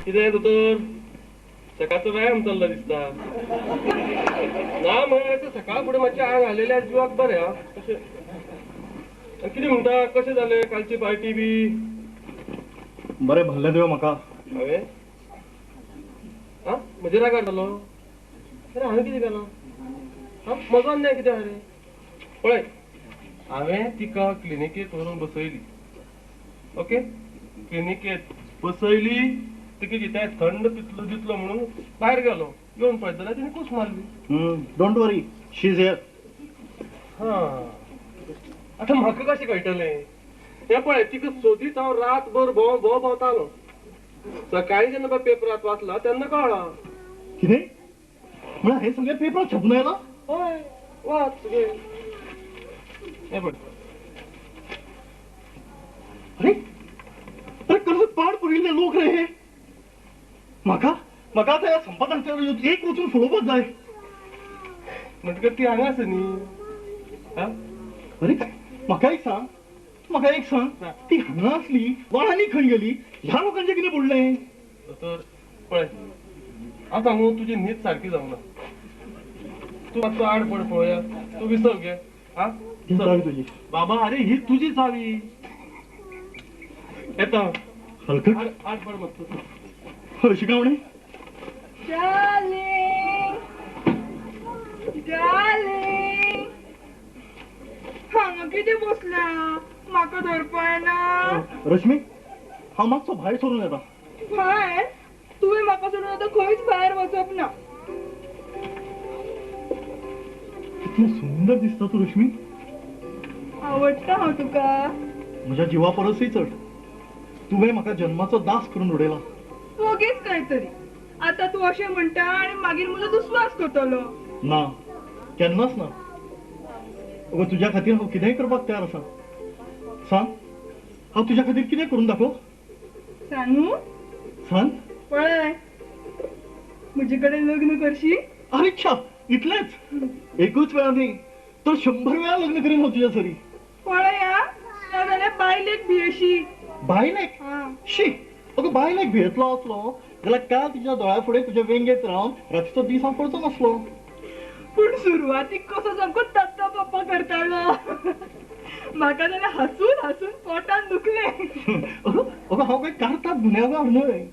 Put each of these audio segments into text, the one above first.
कितें दोतोर सकाळचो व्यायाम चल्ला दिसता ना म्हळ्यार सकाळ फुडें मातशें आंग हालयल्यार जिवाक बरें हा कशें कितें म्हणटा कशें जालें कालची पार्टी बी बरें भल्लें देव म्हाका हांवें हा म्हजे रागार जालो अरे हांवें कितें केलां हा म्हजो अन्याय कितें हा रे पळय हांवें तिका क्लिनिकेत व्हरून बसयली ओके क्लिनिकेत बसयली तिका कितें थंड पितलो दितलो म्हणून भायर गेलो येवन पळयत जाल्यार तिणें कूस मारली don't worry she is here हा आतां म्हाका कशें कळटलें हें पळय तिका सोदीत हांव रातभर भोंव भोंवतालो सकाळी जेन्ना बाय पेपरांत वाचला तेन्ना कळ्ळां कितें म्हळ्यार हें सगळें पेपरांत छापून येयलां हय वाच सगळें हें पळय अरे अरे कसले पाड पडिल्ले लोक रे हे म्हाका म्हाका आतां ह्या संपादकांचेर एक वचून पळोवपाक जाय म्हणटकच ती हांगाच न्ही हा अरे म्हाका एक सांग ती हांगा आसली वा आनी खंय गेली ह्या लोकांचें कितें पडलें दोतोर पळय हांव सांगू तुजी न्हीद सारकी जावना तूं मातसो आड पड पळोवया तूं विसव घे हा चावी तुजी बाबा अरे ही तुजी चावी येता हलकट आड पड मातसो अशी काय म्हणे हांगा कितें बसला म्हाका धरपाय ना रश्मी हांव मातसो भायर सरून येता भायर तुवें म्हाका सोडून आतां खंयच भायर वचप ना कितलें सुंदर दिसता तूं रश्मी आवडटा हांव तुका म्हज्या जिवा परसय चड तुवें म्हाका जन्माचो दास करून उडयला वगेच काय तरी आतां तूं अशें म्हणटा आनी मागीर म्हजो दुस्वास करतलो ना केन्नाच ना अगो तुज्या खातीर हांव कितेंय करपाक तयार आसा सांग हांव तुज्या खातीर कितें करून दाखोव सांगू सांग पळय म्हजे कडेन लग्न करशी अरे छा इतलेंच एकूच वेळा न्ही तर 100 वेळा लग्न करीन हांव तुज्या सरी पळय हा नाजाल्यार बायलेक भी अशी बायलेक शी अगो बायलेक भेटलो असलो जाल्यार काल तुज्या दोळ्या फुडें तुज्या वेंगेत रावन रातीचो दीस हांव पळचो नासलो पूण सुरवातीक कसो सामको तत्ता पप्पा करतालो म्हाका जाल्यार हसून हसून पोटान दुखलें अगो हांव काय कारतात गुन्यांवकार न्हय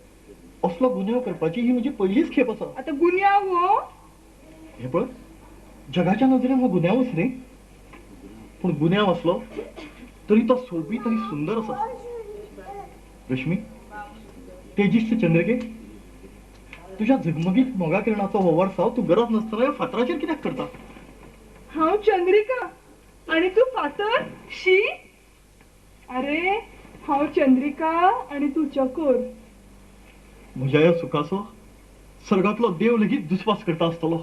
असलो गुन्यांव करपाची ही म्हजी पयलीच खेप आसा आतां गुन्यांव हो हे पळय जगाच्या नजरेन हो गुन्यांवच न्ही पूण गुन्यांव असलो तरी तो सोबीत आनी सुंदर आसा रश्मी तेजिश्ट चंद्रिके तुझ्या झगमगीत मोगा किरणाचो हो वर्साव तूं गरज नासतना फातराचेर कित्याक करता हांव चंद्रिका आनी तूं फातर शी अरे हांव चंद्रिका आनी तूं चकोर म्हज्या ह्या सुखाचो सर्गातलो देव लेगीत दुस्वास करता आसतलो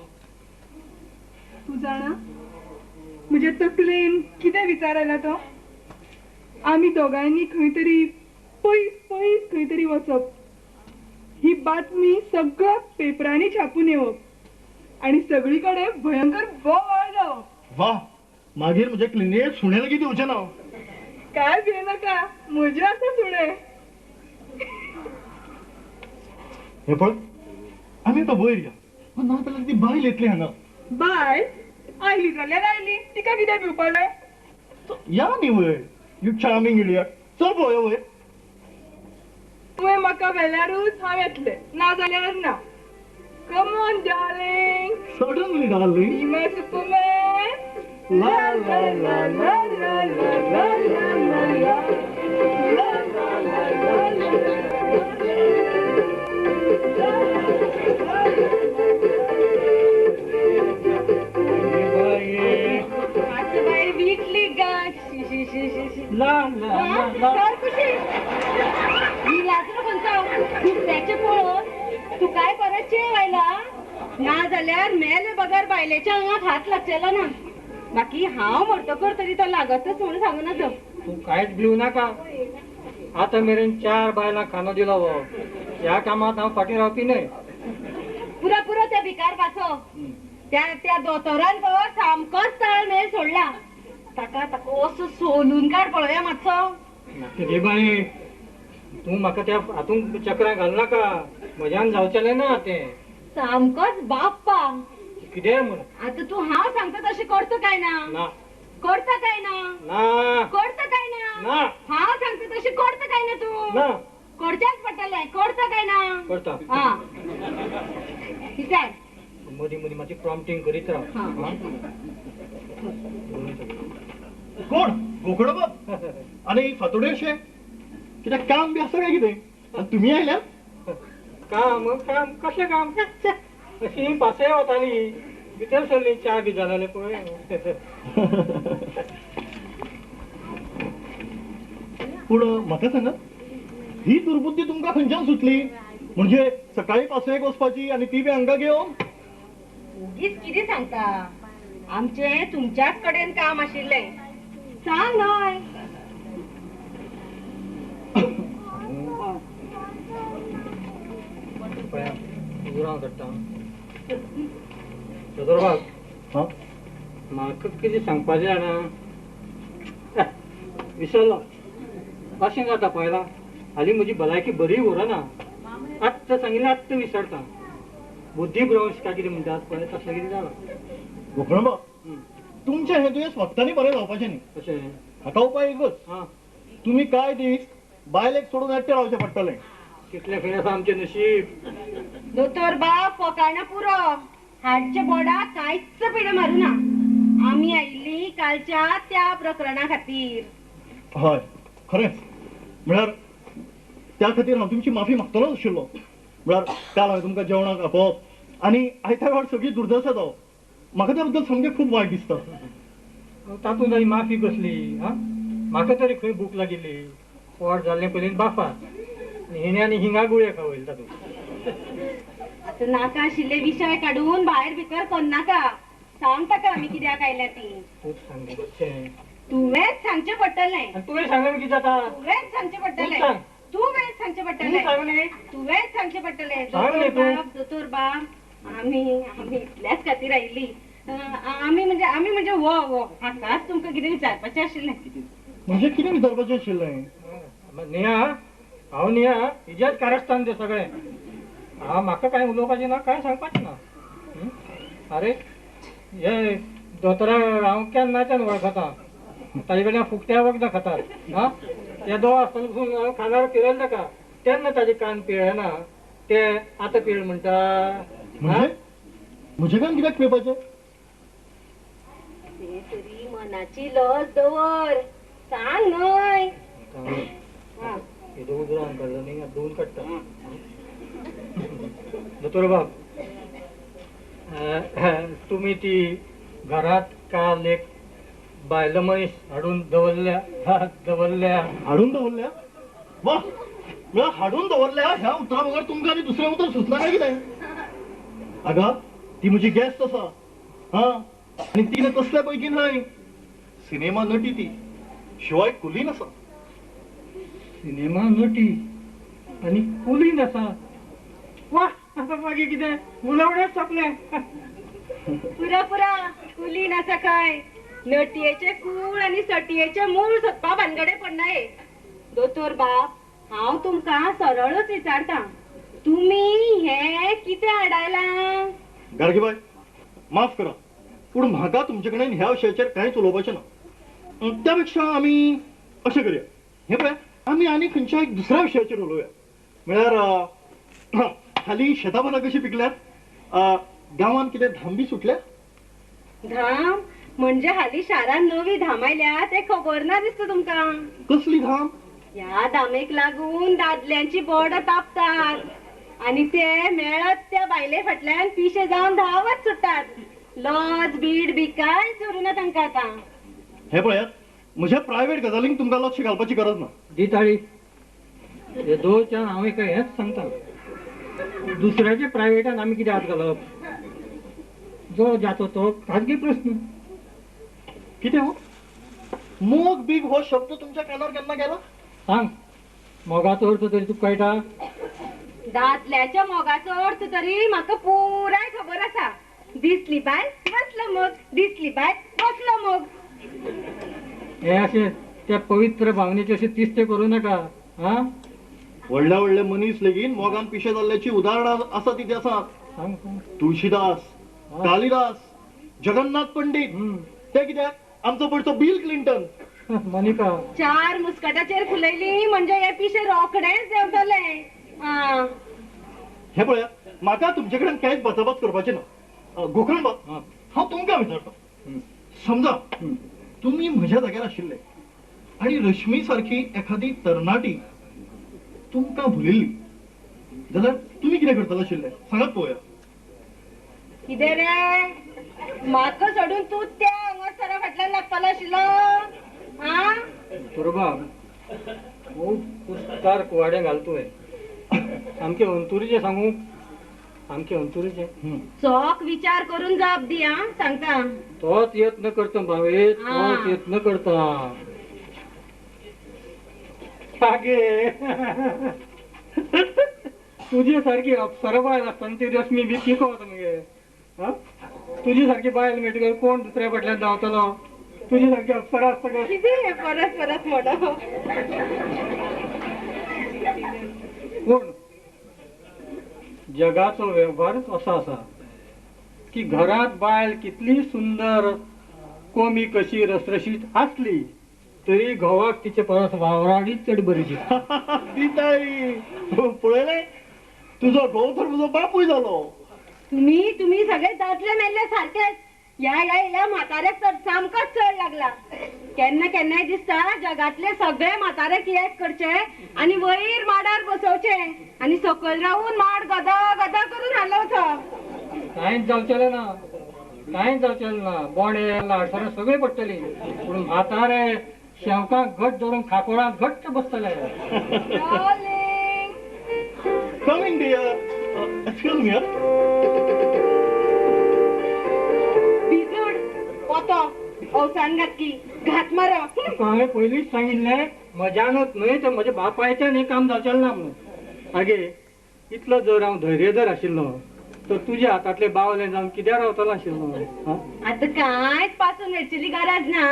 तूं जाणा म्हज्या तकलेन कितें विचार आयला तो आमी दोगांयनी खंय तरी पयस पयस खंय तरी वचप ही बातमी सगळ्या पेपरांनी छापून येवप आनी सगळी कडेन भयंकर बोवाळ जावप वा मागीर म्हजे क्लिनीक सुणे लेगीत येवचें ना काय भियेनाका म्हजे आसा सुणे हे पळय आमी आतां वयर या ना जाल्यार ती बायल येतली हांगा बाय आयली जाल्यार आयली तिका कितें भिवपाचें या न्ही वयर यू चार्मिंग इडियट चल पळय वयर तुवें म्हाका व्हेल्यारूच हांव येतलें ना जाल्यार ना come on darling suddenly darling be my Superman ला ला ला ला ला ला ला ला ला विकली गाठ ला ला ला मी लाजलो कोणता दुसऱ्याचे पळोवन तू काय परत जेवायला ना जाल्यार मेले बगर बायलेच्या अंगात हात लागचेला ना बाकी हांव म्हणटकर तरी तो लागतच म्हणून सांगू नजो तू कांयच भिवू नाका आतां मेरेन 4 बायलांक खानो दिलो वो ह्या कामात हांव फाटीं रावपी न्हय पुरो पुरो त्या भिकार पासो त्या दोतोरान तो सामकोच ताळमेळ सोडला ताका ताका असो सोलून काड पळोवया मातसो गे बाई तू म्हाका त्या हातूंत चक्रां घाल नाका म्हज्यान जावचेलें ना ते सामकोच बाप्पा. कितें म्हण आता तू हांव सांगता तशें करता काय ना? ना करता काय ना? ना करता काय ना? ना हांव सांगता तशें करता काय ना तू? ना करचेच पडटलें. करता काय ना? करता हा. विचार. मदीं मदीं मातशी प्रॉम्प्टिंग करीत राव हा. हा? कोण गोखडो बाब आणि फातोडे अशें कित्याक काम बी आसा काय कितें आनी तुमी आयल्या काम काम कशें काम अशी पासय वताली भितर सरली च्या बी जालेले पळय पूण म्हाका सांगात ही दुर्बुद्धी तुमकां खंयच्यान सुचली म्हणजे सकाळी पासयेक वचपाची आनी ती बी हांगा घेवन उगीच कितें सांगता? आमचें तुमच्याच कडेन काम आशिल्लें. सांग न्हय. उराव करता दोतोरबाब हा म्हाका कितें सांगपाचें जाणा विसरलो कशें जाता पळयला हालीं म्हजी भलायकी बरी उरना आत्तां सांगिल्लें आत्तां विसरता बुद्धीभ्रंश काय कितें म्हणटात पळय तसलें कितें जालां गोखडो बाब तुमचें हें दुयेंस वखदांनी बरें जावपाचें न्ही अशें हाका उपाय एकच हां तुमी कांय दीस बायलेक सोडून एकटें रावचें पडटलें कितलें खंय आसा आमचें नशीब दोतोर बाप फकाणा पुरो. हाडच्या बोर्डाक कांयच पिडो मारू ना. आमी आयिल्ली कालच्या त्या प्रकरणा खातीर. हय खरेंच म्हळ्यार त्या खातीर हांव तुमची माफी मागतलोच आशिल्लो म्हळ्यार काल हांवें तुमकां जेवणाक आपप आनी आयत्या वेळार सगळी दुर्दशा जावप म्हाका त्या बद्दल सामकें खूब वायट दिसता तातूंत आनी माफी कसली हा म्हाका तरी खंय भूक लागिल्ली पोट जाल्लें पयलीं बापात हिणे आनी हिंगा गुळे खावयले तातूंत आता नाका आशिल्ले विशय काडून भायर भितर करनाका. सांग ताका आमी कित्याक आयल्या ती. खूब सांगलें तुवेंच सांगचें पडटलें. आनी तुवें सांगलें कितें जाता तुवेंच सांगचें तूं पडटलें. सांग. तुवेंच सांगचें तूं पडटलें. सांग न्ही तुवेंच सांगचें पडटलें. सांग न्ही तूं. दोतोर बाब आमी इतल्याच खातीर आयिल्ली. आमी म्हणजे वो आतांच तुमकां कितें विचारपाचें आशिल्लें. म्हणजे कितें विचारपाचें आशिल्लें नेहा हांव नेहा हिजेच कारस्थान तें सगळें हांव म्हाका कांय उलोवपाचें ना कांय सांगपाचें ना अरे हे दोतोराक हांव केन्नाच्यान वळखता ताजे कडल्यान फुकट्या वखदां खातात हा ते दोळ आसतना हांव खानार फिरयले ताका तेन्ना ताजे कान पिळेना ते आतां पिळ म्हणटा म्हणजे म्हजे कान कित्याक पिवपाचें तें तरी मनाची लज दवर. सांग न्हय. हा. हे दोन उजरावन काडलो न्ही दोन काडटा दोतोर बाब तुमी ती घरात काल एक बायलो मनीस हाडून दवरल्या हाडून दवरल्या वा म्हळ्यार हाडून दवरल्या ह्या उतरा बगर तुमकां आनी दुसरें उतर सुचना काय कितें आगा ती म्हजी गॅस्ट आसा हा आनी ती कसल्या पैकी न्हय सिनेमा नटी ती शिवाय कुलीन आसा सिनेमा नटी आनी कुलीन आसा वा आता मागीर कितें उलवडेच सोंपलें पुरा कुलीन आसा काय नटयेचे कूळ आनी सटयेचे मूळ सोदपा भानगडे पडनाये. दोतोर बाप हांव तुमकां सरळच विचारता तुमी हे कितें हाडायला? गाडगेबाय माफ करा पूण म्हाका तुमचे कडेन ह्या विशयाचेर कांयच उलोवपाचें ना त्या पेक्षा आमी अशें करया हे पळय आमी आनी खंयच्या एक दुसऱ्या विशयाचेर उलोवया म्हळ्यार हालीं शेतां पानां कशीं पिकल्यात गांवांत कितें धाम बी सुटल्या धाम म्हणजे हालीं शारान नवी धाम आयल्या ते खबर ना दिसता तुमकां. कसली धाम ह्या धामेक लागून दादल्यांची बोर्ड तापतात आनी ते मेळत त्या बायले फाटल्यान पिशे जावन धांवत सुट्टात. लॉज बीड बी कांयच उरुना तांकां आतां. हे पळयात म्हज्या प्रायव्हेट गजालींक तुमकां लक्ष घालपाची गरज ना दिताळी हे दोनच्यान हांव एका हेंच सांगता दुसऱ्याचे प्रायव्हेटान आमी कितें हात घालप जो जातो तो खाजगी प्रश्न कितें हो मोग बीग हो शब्द तुमच्या कानार केन्ना गेला सांग मोगाचो अर्थ तरी तुका कळटा दादल्याच्या मोगाचो अर्थ तरी म्हाका पुराय खबर आसा. दिसली बाय बसलो मोग दिसली बाय बसलो मोग. हे असे त्या पवित्र भावनेचे असे तिस्ते करू नका हा व्हडले व्हडले मनीस लेगीन मोगान पिशे जाल्ल्याची उदाहरणां आसा ती आसात. सांग सांग. तुळशीदास, हा. कालिदास, जगन्नाथ पंडित, ते कित्याक आमचो पडचो बिल क्लिंटन. मनिका 4 मुस्कटाचेर खुलयली म्हणजे हे पिशे रोखडेच देंवतले. हा. हे पळया, म्हाका तुमचे कडेन कांयच बचाबच करपाची ना. गोकर्ण हा. हांव तुमकां विचारता, हं. समजा हं. तुम्ही म्हज्या जाग्यार आशिल्ले आणि रश्मी सारखी एखादी तरणाटी तुमकां भुलिल्ली जाल्यार तुम्ही कितें करतले आशिल्ले सांगात पळोवया. कितें रे, म्हाका सोडून तू त्या हांगासरा फाटल्यान लागतलो आशिल्लो? हा? बरोबर खूब पुस्तार कुवाडे घालतोय. सामके अंतुरीचे सांगू, सामके अंतुरीचे. चोख विचार करून जबाब दी. हा, सांगता. तोच यत्न करता भावे, हा. तोच यत्न करता. आगे तुझी सारखी अप्सरा बायल आसतना ती रश्मी बी शिकवता मगे. हा? तुझी सारखी बायल मेळटकर कोण दुसऱ्या फाटल्यान धांवतलो? तुझी सारखी अप्सरा आसता काय? कितें हे परत परत म्हणो? पूण जगाचो व्यवहारच असो आसा की घरात बायल कितली सुंदर कोमी कशी रसरशीत आसली तरी घोवाक तिचे परस वावराडीच चड बरी दिसता. दिताई पळयलें, तुजो घोव तर म्हजो बापूय जालो. तुम्ही सगळे दादले मेल्ले सारखेच. या म्हाताऱ्याक तर सामकोच चड लागला. केन्ना केन्नाय दिसता जगातले सगळे म्हातारे कियेक करचे आणि वयर माडार बसवचे आणि सकयल रावून माड गदा गदा करून हलवचो. कांयच जावचेले ना, कांयच जावचेले ना. बोणे लाडसार सगळे पडटली पूण म्हातारे शेवकांक घट धरून खाकोळांत घट्ट बसतले. Darling. Coming dear, excuse me. भिजूड पोतो अवसान घातकी घात मारो. तुका हांवें पयलींच सांगिल्लें म्हज्यानूच न्हय तर म्हज्या बापायच्यान हें काम जावचेलें ना म्हणून. आगे इतलो जर हांव धैर्यधर आशिल्लो तर तुज्या हातांतले बावले जावन कित्याक रावतलो आशिल्लो? हा? आता कांयच पासून हेचली गरज ना.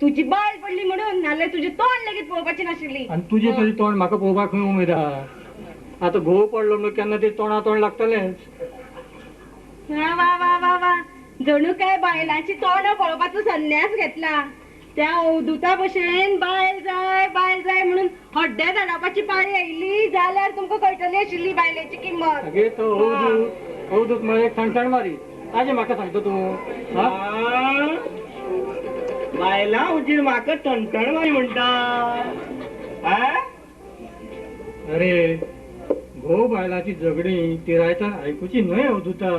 तुझी बायल पडली म्हणून, नाल्यार तुझे तोंड लेगीत पळोवपाची नाशिल्ली. आनी तुजें तरी तोंड म्हाका पळोवपाक खंय उमेद आहा? आतां घोव पडलो म्हणून केन्ना तरी तोंडा तोंड लागतलेंच. वा वा वा वा वा, जणू काय बायलांची तोंड पळोवपाचो संन्यास घेतला. त्या अवधूता भशेन बायल जाय म्हणून हड्डे धाडपाची पाळी आयिल्ली जाल्यार तुमकां कळटली आशिल्ली बायलेची किंमत. आगे तो अवधूत म्हळ्यार एक थणथण मारी ताजें म्हाका सांगता तूं? हा? बायला उजीर म्हाका टणटण मारी म्हणटा. अरे घोव बायलाची झगडी ती रायतान आयकुची न्हय अवधूता.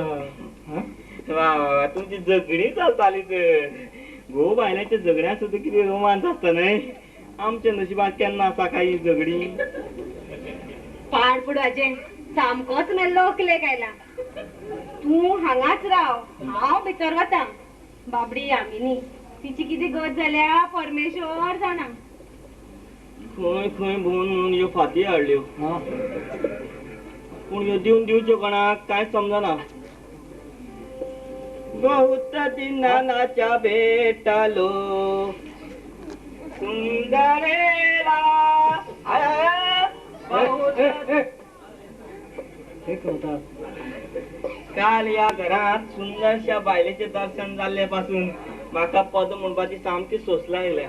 हा? वा तुमची झगडी चलतालीच. घोव बायलांच्या झगड्यात सुद्दां कितें रोमांच आसता न्हय. आमच्या नशिबात केन्ना आसा काही झगडी. पाड पडवाचे सामकोच मेल्लो अकलेक आयला. तू हांगाच राव, हांव भितर वता. बाबडी आमिनी तिची किती गत जाल्या परमेश्वर जाणा. खंय खंय भोवन म्हणून ह्यो फाती हाडल्यो हा? पूण ह्यो दिवन दिवच्यो कोणाक कांयच समजना. बहुत दिनाच्या भेटलो सुंदरेला. हे करता काल या घरात सुंदरशा बायलेचे दर्शन जाल्ले पासून म्हाका पद म्हणपाची सामकी सोस लागल्या.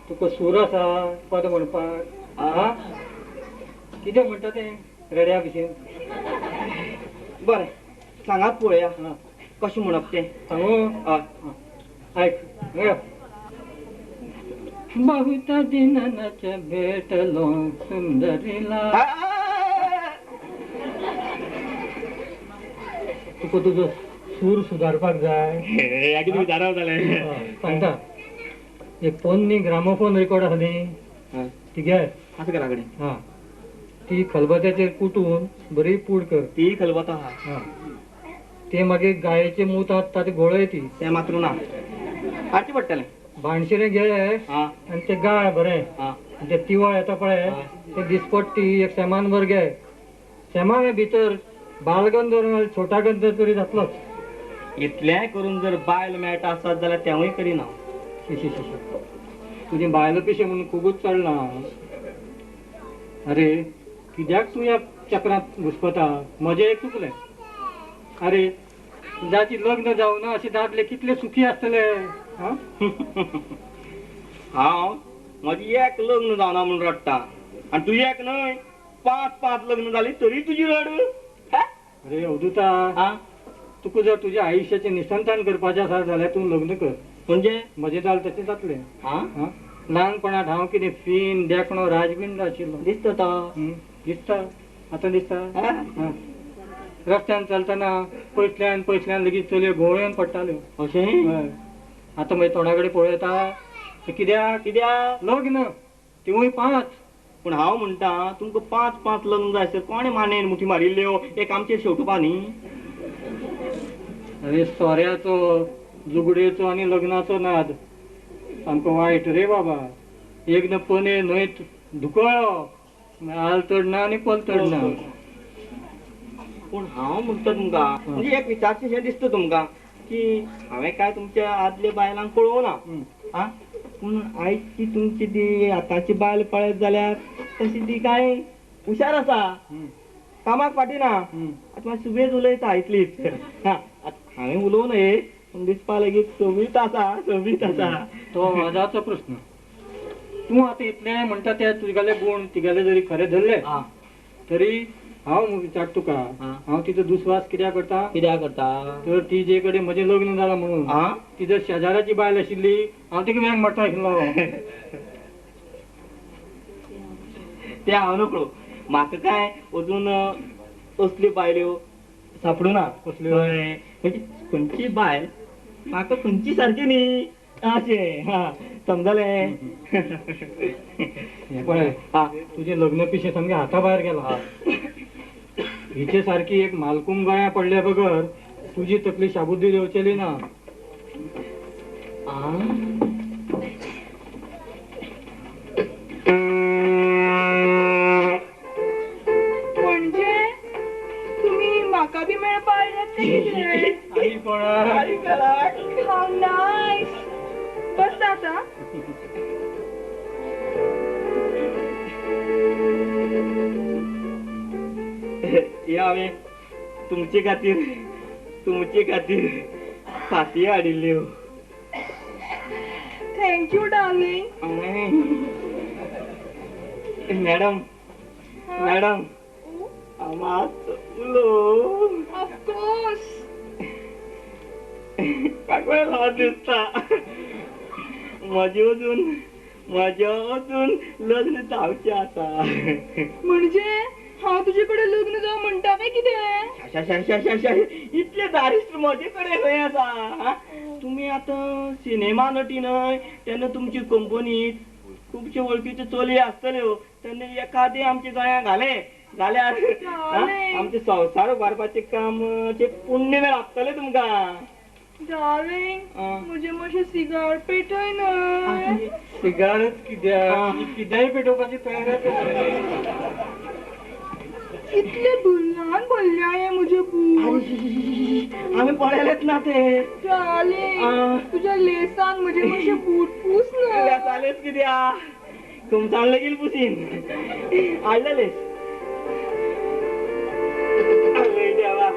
तुका सूर आसा पद म्हणपाक? हा? कितें म्हणटा तें रेड्या भशेन? बरें सांगात पळोवया हा. कशें म्हणप तें. सांगू? हय. ऐक यो. बहुत दिनाच्या भेटलो सुंदरीला. तुका तुजो सूर सुदारपाक जाय. कितें विचारप जालें. सांगता एक पोन्नी ग्रामोफोन रेकॉर्ड आसली ती घे. आसा घरा कडेन. हा ती खलबत्याचेर कुटून बरी पूड कर. ती खलबत आहा. हा ते मागीर गायेचे मूत आसता ते घोळय ती. तें मात्र ना हाडचें पडटलें. भाणशिरें घे हा आनी ते गाय बरें. हा ते तिवळ येता पळय ते दिसपट्टी एक सेमान भर घे. सेमाने भितर बालगंध छोटा गंध तरी जातलोच. इतलें करून जर बायल मेळटा आसत जाल्यार तेवूय करिना. शी. तुझी बायलो पिशे म्हणून खूपच चडला. अरे कित्याक तू या चक्रात घुसपता? म्हजे एक चुकले. अरे जाची लग्न जाऊ ना असे दादले कितले सुखी असतले. हांव म्हजी एक लग्न जावना म्हणून रडटा आणि तू एक न्हय 5 लग्न जाली तरी तुजी रड. अरे अवधूता, तुका जर तुझ्या आयुष्याचे निसंतान करपाचे आसा जाल्यार तू लग्न कर. म्हणजे म्हजे जाल तशें जातलें. ल्हानपणांत हांव कितें फीन देखणो राजबिंड आशिल्लो. दिसता दिसता आतां दिसता. रस्त्यान चलतना पयसल्यान लेगीत चलयो घोळ्योन पडटाल्यो. अशें. हय. आतां मागीर तोंडा कडेन पळयता कित्याक लग्न तिवूय 5. पूण हांव म्हणटा तुमकां 5 लग्न जाय सर कोणे मानेन मुठी मारिल्ल्यो एक आमचेर शेवटोवपा न्ही. अरे सोऱ्याचो लुगडेचो आनी लग्नाचो नाद सामको वायट रे बाबा. एक न पने न्हंयत धुकळ्ळो हाल चडना आनी पल चडना. पूण हांव म्हणटा तुमकां म्हणजे एक विचारचेशें दिसता तुमकां की हांवें काय तुमच्या आदले बायलांक पळोवना. पूण आयची तुमची ती आतांची बायल पळयत जाल्यार तशी ती काय हुशार आसा. कामाक फाटीना. आतां मातशी सुबेज उलयता इतलीच. हांवें उलोवं न्हय पूण दिसपा लेगीत सोबीत आसा. तो माझाचो प्रश्न. तूं आतां इतलें म्हणटा ते तुगेले गुण तिगेले जरी खरे धरले तरी हांव विचार तुका हांव तिचो दुस्वास कित्याक करता तर ती जे कडेन म्हजें लग्न जालां म्हणून ती जर शेजाऱ्याची बायल आशिल्ली हांव तिका वेंग मारता आशिल्लो. ते हांव नकळो म्हाका काय अजून असल्यो बायल्यो सापडूना. कसल्यो? म्हणजे खंयची बायल म्हाका खंयची सारकी न्ही अशें समजलें. पळय तुजें लग्न पिशें सामकें हाता भायर गेलां. हिचे सारकी एक मालकूम गळ्या पडल्या बगर तुजी तकली शाबुद्दी देंवचेली ना. म्हणजे तुम्ही म्हाका बी मेळपा आयल्यात ते कितें? आई पळय How nice. बसता आता. हे हांवें तुमचे खातीर फाती हाडिल्ल्यो. Thank you darling. मॅडम मात उलो. ऑफकोर्स. काकूला दिसता म्हजें अजून लग्न जावचें आसा. म्हणजे हांव तुजे कडेन लग्न जावं म्हणटा काय कितें? इतले दारिश्ट म्हजे कडेन खंय आसा. तुमी आतां सिनेमा नटी न्हय तेन्ना तुमची कंपनीत खुबशे वळखीच्यो चलयो आसतल्यो तेन्ना एखादी आमच्या गळ्यांत घाले जाल्यार आमचे संवसार उबारपाचें कामाचें पुण्य लाभतलें तुमकां. डार्लिंग म्हजे मातशें सिगार पेटय न्हय. सिगारच कित्याय पेटोवपाची तयारी. इतले भुल्लान भरल्या हे म्हजे बूट. आमी पळयलेच ना ते. डार्लिंग तुज्या लेसान म्हजे मातशे बूट पूस न्हय. चालेच कित्याक तुमचां लेगीत पुसीन हाडलेलेच. आवय देवा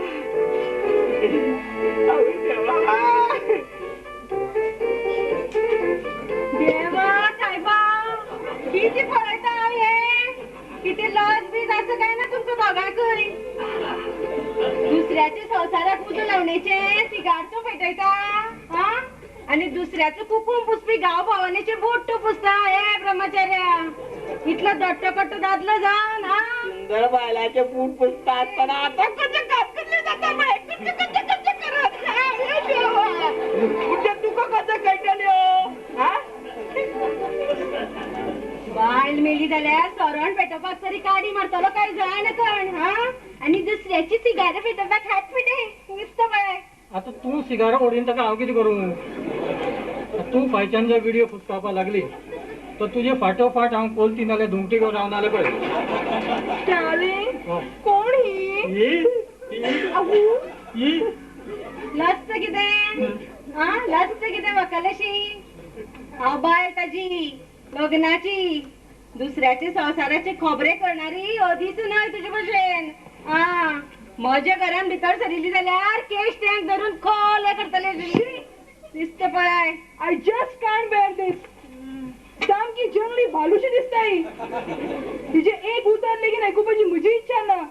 देवा सायबा किती पळयता हांव हे. किती लज बीज असं काय ना तुमचं दोगांकय. दुसऱ्याच्या संवसारात उजो लावण्याचे सिगारचो पेटयता आणि दुसऱ्याचं कुकूम पुसपी गाव भावानेचे बूट तू पुसता. हे ब्रह्मचार्या इतलं दट्टकट्ट दादलं जाण. सुंदर बायलाचे बूट पुसतात पण आता कशे कातकले जाता बाय कशे करत म्हणजे तुका कसं कळटल्यो. बायल मेली जाल्यार सोरण पेटोवपाक तरी काडी मारतलो काय जाण कण. आणि दुसऱ्याची सिगार पेटोवपाक हात पिटे नुसतं बाय. आता तू सिगार ओडीन ताका हांव कितें करूं. तू फायच्यान जर व्हिडिओ फुसपावपा लागली तर तुझे फाटोफाट हांव कोलती नाल्यार धुमटी घेवन रावना जाल्यार पळय. डार्लिंग कोण ही? लस्त कितें लस्त कितें वकलशी. हांव बायल ताजी लग्नाची दुसऱ्याचे संवसाराचे खबरे करणारी अदीच न्हय तुजे भशेन. हा म्हज्या घरान भितर सरिल्ली जाल्यार केश्ट्यांक धरून खोले करतले दिसते पळय. आय जस्ट कांट बेअर दिस. सामकी जंगली भालूशी दिसता ही. तिचे एक उतर लेगीन आयकुपाची म्हजी इच्छा ना.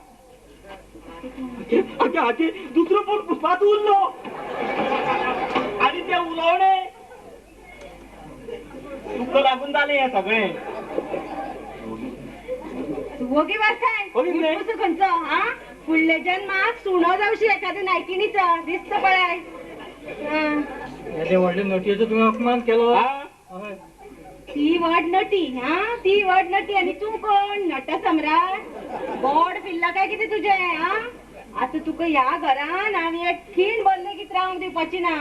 आगे आगे दुसरं पोट पुष्पात उरलो आणि ते उलवणे तुका लागून जाले हे सगळे. वगी वाचताय खंयचो हा फुडले जन्माक सुणो जावशी एखाद्या नायकिणीचो दिसत पळय. येदे व्हडले नटयेचो तुवें अपमान केलो. हय. ती व्हड नटी हा ती व्हड नटी आणि तू कोण नट सम्राट. बोर्ड फिरला काय कितें तुझे हा. आता तुका ह्या घरान आनी एक खीण बोल्ले कित रावंक दिवपाची ना.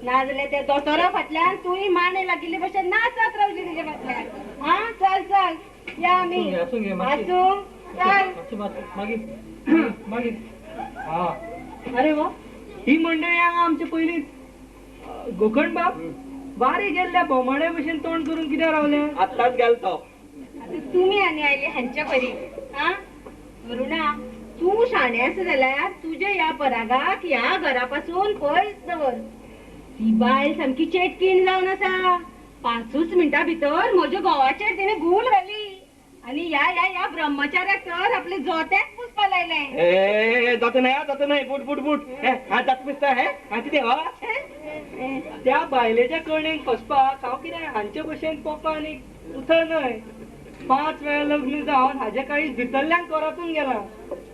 नाजाल्यार ते दोतोरा फाटल्यान तुय माने लागिल्ले भशेन नाचत रावची तुजे फाटल्यान. हा चल चल या आमी आसूं गे आसूं चल. मागीर मागीर हा. अरे वा ही मंडळी हांगा आमचे पयली गोकर्ण बाब बारी गेल्ल्या बोमाड्या भशेन तोंड करून कित्याक रावले. आत्ताच गेलतो. आता तुम्ही आनी आयले हांच्या परी हा. वरुणा तू शाणे आसा जाल्यार तुज्या ह्या परागाक ह्या घरापासून पयस दवर. ती बायल सामकी चेटकीण जावन आसा. 5 मिनटां भितर म्हज्या घोवाचेर तिने गूल घाली आणि या ब्रह्मचार्याक तर आपले जोत्याक पुसपा लायले. जात नाही बुट बुट बुट हा जात पुसता हे हा कितें हो. त्या बायलेच्या कणेक फसपाक हांव कितें हांचे भशेन पोका आनी उथळ न्हय. 5 वेळा लग्न जावन हाजे काळीज भितरल्यान कोरातून गेला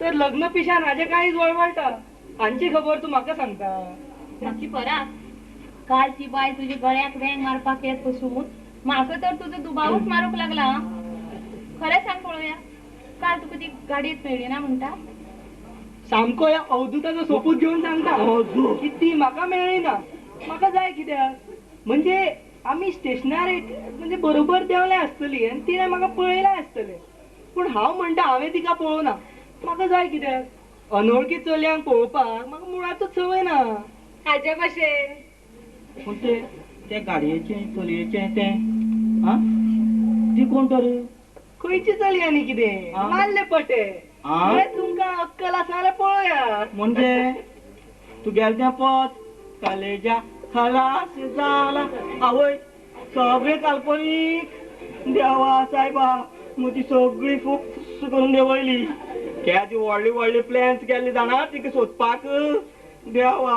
तर लग्न पिशान हाजे काळीज वळवळटा. हांची खबर तू म्हाका सांगता. बाकी परा काल ती बाय तुझ्या गळ्याक वेंग मारपाक येत पसून म्हाका तर तुजो दुबावच मारूंक लागला. खरें सांग पळोवया काल तुका ती गाडयेत मेळ्ळी ना म्हणटा. सामको या अवधूताचो सोपूत घेऊन सांगता की ती म्हाका मेळ्ळी ना. म्हाका जाय कित्याक म्हणजे आमी स्टेशनार एक म्हणजे बरोबर देवले आसतली आनी तिणें म्हाका पळयलें आसतलें. पूण हांव म्हणटा हांवें तिका पळोवना. म्हाका जाय कित्याक अनवळखी चलयांक पळोवपाक म्हाका मुळातूच संवय ना. हाजे भशेन पूण ते गाडयेचे चलयेचे ते हा ती कोण तर खंयची चली आनी कितें मारले पटे. तुमकां अक्कल आसा जाल्यार पळोवया. म्हणजे तू गेल तें पद कालेजा खलास जाला आवय सगळे काल्पनीक. देवा सायबा म्हजी सगळी फुक्स करून देंवयली. केदी व्हडली व्हडली प्लॅन्स केल्ली जाणा तिका सोदपाक. देवा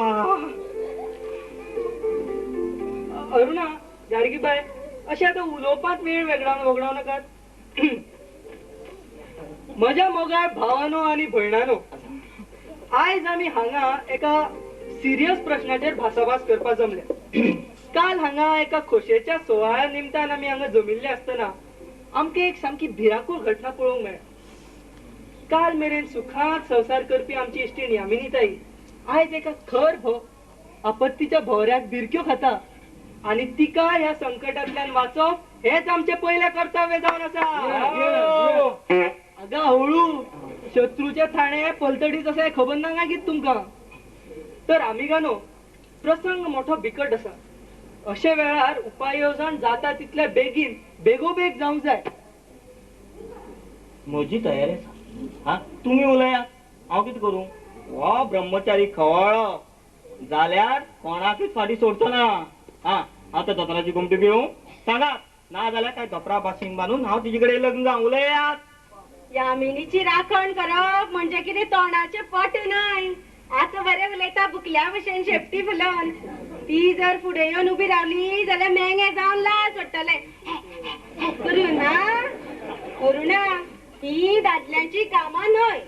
अरुणा जारगी बाय अशें आतां उलोवपाक वेळ वगडाव नाकात. म्हज्या मोगाळ भावानो आनी भयणानो आयज आमी हांगा एका सिरियस प्रश्नाचेर भासाभास करपाक जमले. काल हांगा एका खोशेच्या सुवाळ्या निमतान आमी हांगा जमिल्ले आसतना आमकां एक सामकी भिरांकूळ घटना पळोवंक मेळ्ळी. काल मेरेन सुखात संवसार करपी आमची इश्टीण यामिनीताई आयज एका खर आपत्तीच्या भोवऱ्याक भिरक्यो खाता आणि तिका ह्या संकटांतल्यान वाचप हेच आमचे पहिले कर्तव्य जावन आसा. आगा हळू शत्रूचे थाणे पलतडीत असे खबर ना काय कित तुमका. तर आमी गानो प्रसंग मोठो बिकट आसा. अशे वेळार उपाय येवजण जाता तितल्या बेगीन बेगोबेग जावंक जाय. म्हजी तयारी आसा. हा तुम्ही उलयात हांव कितें करूं. हो ब्रह्मचारी खवळ्ळो जाल्यार कोणाकूच फाटी सोडचो ना. हा आता दोतोराची गुमटी घेवं सांगात ना जाल्यार काय धोपरा बाशिंग बांदून हांव तिचे कडेन लग्न जावं. उलयात. यामिनीची राखण करप म्हणजे कितें तोंडाचे पट न्हय. आता बरें उलयता बुकल्या भशेन शेपटी फुलोवन. ती जर फुडें येवन उबी रावली जाल्यार मेंगे जावन लाज पडटले. करूं ना अरुणा ही दादल्यांची कामां न्हय.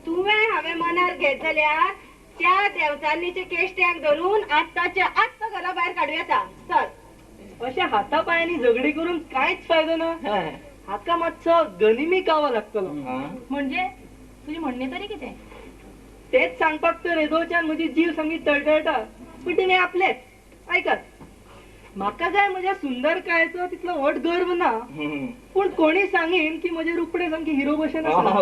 तुवें हांवें मनार घेत जाल्यार त्या देवचान्नीचे केश्ट्याक धरून आत्ताच्या आत्ता घरा भायर काडूं येता. चल. अशा हाता पायांनी झगडी करून कांयच फायदो ना. हाका मातसो गनिमी कावा लागतलो. म्हणजे तुझी म्हणणे तरी कितें. तेच सांगपाक तर येदोळच्यान म्हजी जीव सामकी तळतळटा. पण तिने आपलेच ऐकात म्हाका जाय म्हज्या सुंदर काळेचो तितलो व्हड गर्व ना. पूण कोणी सांगीन की म्हजे रुपडे सामके हिरो भशेन आसा.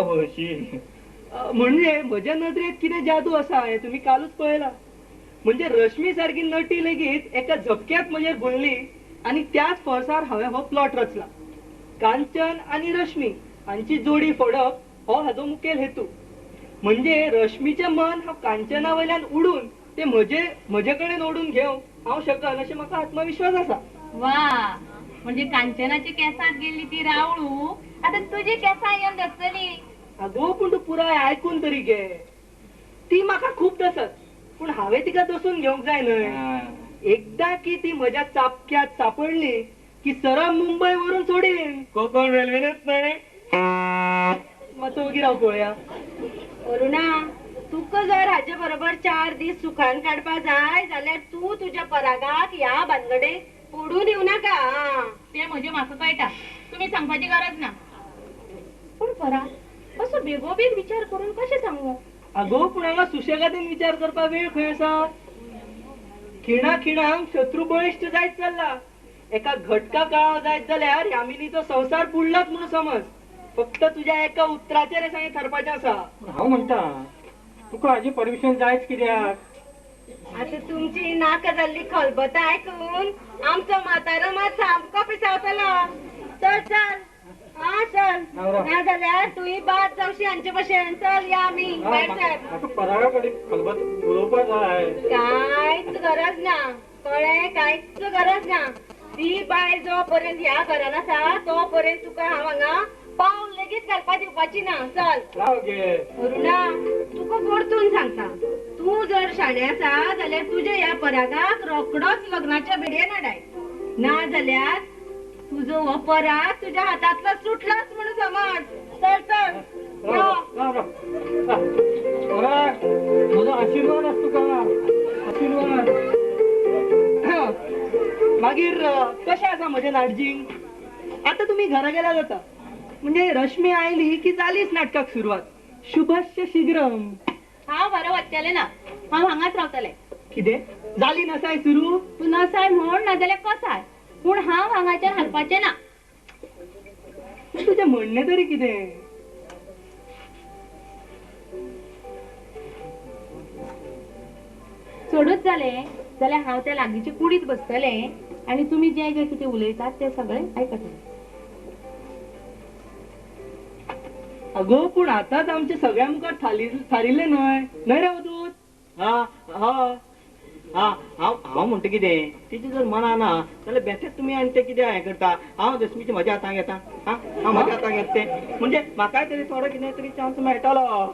म्हणजे म्हज्या नदरेत कितें जादू आसा हे तुमी कालूच पळयला. म्हणजे रश्मी सारकी नटी लेगीत एका झपक्यात म्हजेर भुंयली आणि त्याच फोर्सार हांवें हो प्लॉट रचला. कांचन आणि रश्मी हांची जोडी फोडप हो हाजो मुखेल हेतू. म्हणजे रश्मीचें मन हांव कांचना वयल्यान उडून ते म्हजे कडेन ओडून घेवंक हांव शकन अशें म्हाका आत्मविश्वास आसा. वा, म्हणजे कांचनाची केसांत गेल्ली ती रावळू आता तुझी केसां येवन दसतली. अगो पूण तूं पुराय आयकून तरी घे. ती म्हाका खूब दसत, पूण हांवें तिका दसून घेवंक जाय न्हय. एकदा की ती म्हज्या चापक्यात सापडली की सरळ मुंबय व्हरून सोडीन. कोकण रेल्वेनेच नाही. मातसो वगीर राव पळोवया. अरुणा, तुका जर हाजे बरोबर 4 दीस सुखान काडपा जाय जाल्यार तू तुज्या परागाक ह्या भानगडेक पडून दिवं नाका. ते म्हणजे म्हाका कळटा, तुम्ही सांगपाची गरज ना. पूण पराग असो बेगोबेग विचार करून कशें सांगू? अगो पूण हांगा सुशेगादीन विचार करपाक वेळ खंय आसा. खिणाक शत्रू बळिश्ट जायत चल्ला. एका घटका काळो जायत जाल्यार यामिनीचो संसार बुडलाच म्हणून समज. फक्त तुझ्या एका उतराचेर सांगे ठरपाचें आसा. हांव म्हणटा तुका हाजी परमिशन जायच कित्याक? आता तुमची नाका जाल्ली खलबत आयकून आमचो म्हातारो मात सामको पिसावतलो. चल चल, हा चल. ना जाल्यार तुही बाद जावशी हांचे भशेन. चल या आमी भायर सर. म्हाका परागा कडेन खलबत उलोवपा जाय. कांयच गरज ना, कळ्ळें? कांयच गरज ना. ती बाय जो पर्यंत ह्या घरान आसा तो पर्यंत तुका हांव हांगा पावल लेगीत घालपा दिवपाची ना. चल राव गे. अरुणा, तुका परतून सांगता, तू जर शाणे आसा जाल्यार तुज्या ह्या परागाक रोकडोच लग्नाच्या बेडयेन हाडाय. ना जाल्यार तुजो हो पराग तुज्या हातांतलो सुटलाच म्हणून समज. चल चल यो. राव पराग, म्हजो आशिर्वाद आस तुका. आशिर्वाद. मागीर कशें आसा म्हजें नाटजींग? आता तुम्ही घरा गेल्या जाता. म्हणजे रश्मी आयली की जालीच नाटकाक सुरवात. शुभस्य शीघ्रम. हांव बरो वचतलें ना, हांव हांगाच रावतलें. कितें जाली नसाय सुरू? तू नसाय म्हण ना जाल्यार कसाय, पूण हांव हांगाच्यान हलपाचें ना. तुझें म्हणणें तरी कितें? सोडूच जालें जाल्यार हांव त्या लागींची कुडीत बसतलें आनी तुमी जें जें कितें उलयतात तें सगळें आयकतलें. अगो पूण आतांच आमच्या सगळ्या मुखार थारिल्लें न्हय रे अवधूत? हांव म्हणटा कितें, तिचे जर मना ना जाल्यार बेठेच तुमी आनी ते कितें हें करता. हांव दशमीचे म्हज्या हातांत घेता. हांव म्हाज्या हातांत घेता तें. म्हणजे म्हाकाय तरी थोडो कितें तरी चान्स मेळटलो.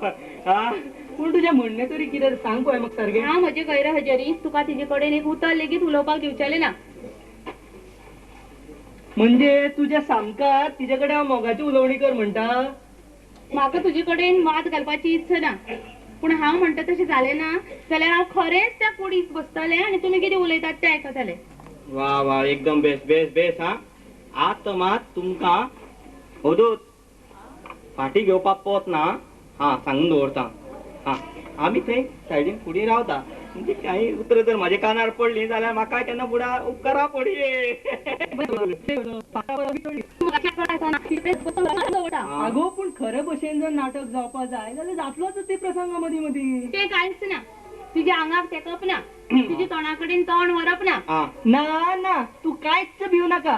पूण तुजें म्हणणें तरी कितें सांग पळय म्हाका सारकें. हांव म्हजे गैरहजेरींत तुका तिजे कडेन एक उतर लेगीत उलोवपाक दिवचलें ना. म्हणजे तुज्या सामकात तिचे कडेन हांव मोगाची उलोवणी कर म्हणटा? म्हाका तुजे कडेन वाद घालपाची इत्सा ना, पूण हांव म्हणटा तशें जालें ना जाल्यार हांव खरेंच त्या कुडीत बसतलें आनी तुमी कितें उलयतात तें आयकतलें. वा वा, एकदम बेस्ट बेस्ट बेस्ट. आतां मात तुमकां अवधूत फाटी घेवपाक पोत ना. सांगून दवरता. आमी थंय सायडीन फुडें रावता. म्हणजे काही उतरां जर म्हाज्या कानार पडलीं जाल्यार म्हाका केन्ना फुडा उपकारा पडये. अगो पूण खरे भशेन जर नाटक जावपा जाय जाल्यार जातलोच ते प्रसंगा मदीं मदीं. तें कांयच ना. तुज्या आंगाक तेकप ना, तुज्या तोंडा कडेन तोंड व्हरप ना. ना ना, तू कांयच भिवू नाका.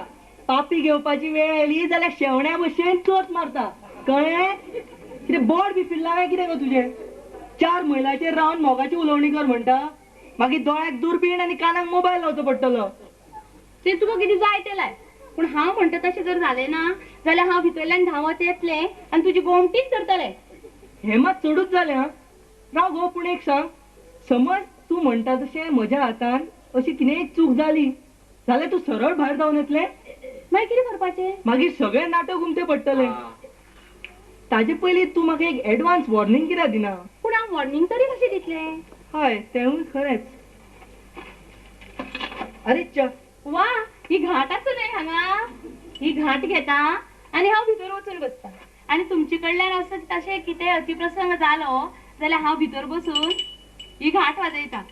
पापी घेवपाची वेळ आयली जाल्यार शेवण्या भशेन चोट मारता. कळ्ळें? कितें बोड बी फिरला काय कितें गो तुजें? 4 महिलाचेर रावन मोगाची उलोवणी कर म्हणटा. मागीर दोळ्याक दुर्बीण आनी कानाक मोबायल लावचो पडटलो. तें तुका कितें जाय तें लाय, पूण हांव म्हणटा तशें जर जालें ना जाल्यार हांव भितरल्यान धांवत येतलें आनी तुजी गोमटीच धरतलें. हें मात चडूच जालें. राव गो, पूण एक सांग, समज तूं म्हणटा तशें म्हज्या हातान अशी कितें एक चूक जाली जाल्यार तूं सरळ भायर जावन येतलें. मागीर कितें करपाचें? मागीर सगळें नाटक उमतें पडटलें. ताजे पयलीं तूं म्हाका एक एडवान्स वॉर्निंग कित्याक दिना? पूण हांव वॉर्निंग तरी कशें दितलें? हय, तेवूय खरेंच. अरे च्या, वा, ही घाट आसूं न्हय हांगा. ही घाट घेता आनी हांव भितर वचून बसता आनी तुमचे कडल्यान असो तशें कितें अतिप्रसंग जालो जाल्यार हांव भितर बसून ही घाट वाजयता.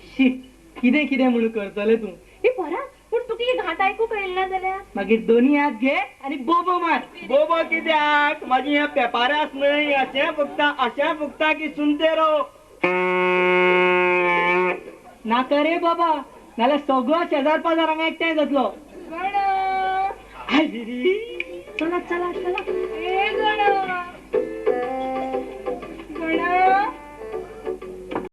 शी, कितें कितें म्हणून करतलें तूं? ही परा, पूण तुका ही घाट आयकूंक येयना जाल्यार? मागीर दोनी हात घे आनी बोबो मार. बोबो कित्याक? म्हाजी हें पेपाऱ्यास न्हय. अशें फुगता की सुनते रो. नाका रे बाबा, नाल्यार सगळो शेजार पाजार हांगा एकठांय जातलो. सुवर्ण आली रे. चला चला चला